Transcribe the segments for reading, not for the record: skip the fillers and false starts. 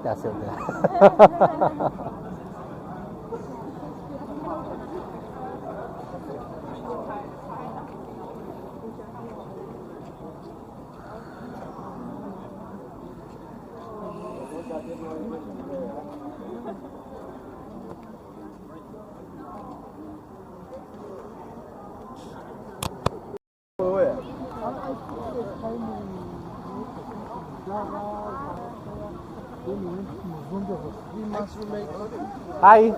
That's it. Hi.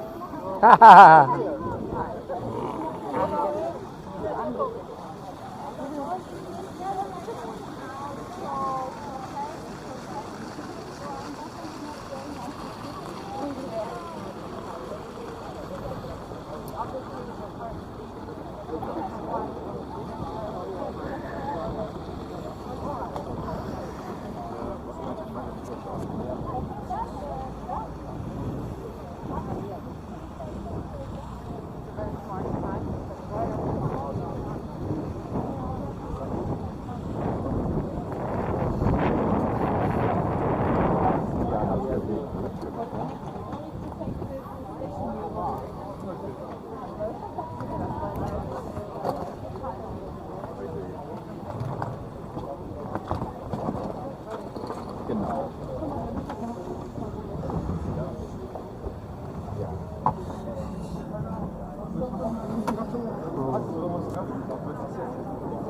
Genau.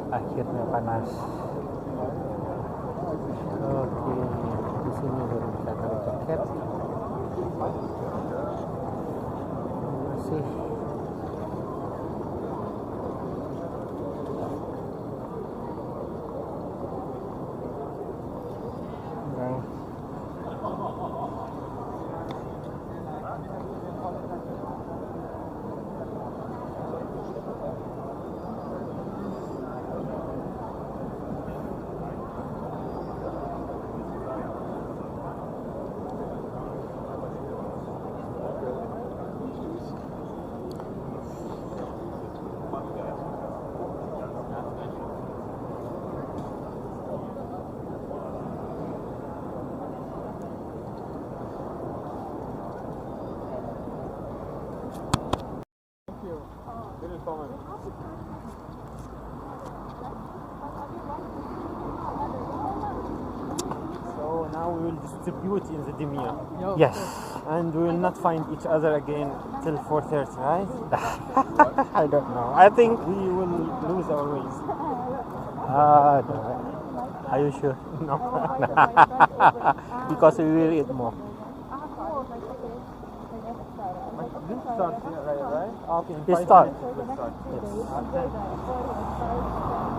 Akhirnya panas. Oke, di sini baru bisa taruh jaket. Masih So now we will distribute in the Demir. yes. And we will not find each other again till 4:30, right? I don't know. I think. We will lose our ways. No. Are you sure? No. Because we will eat more. This starts here, right? Okay, in It 5 starts. minutes we'll start. Yes. Okay.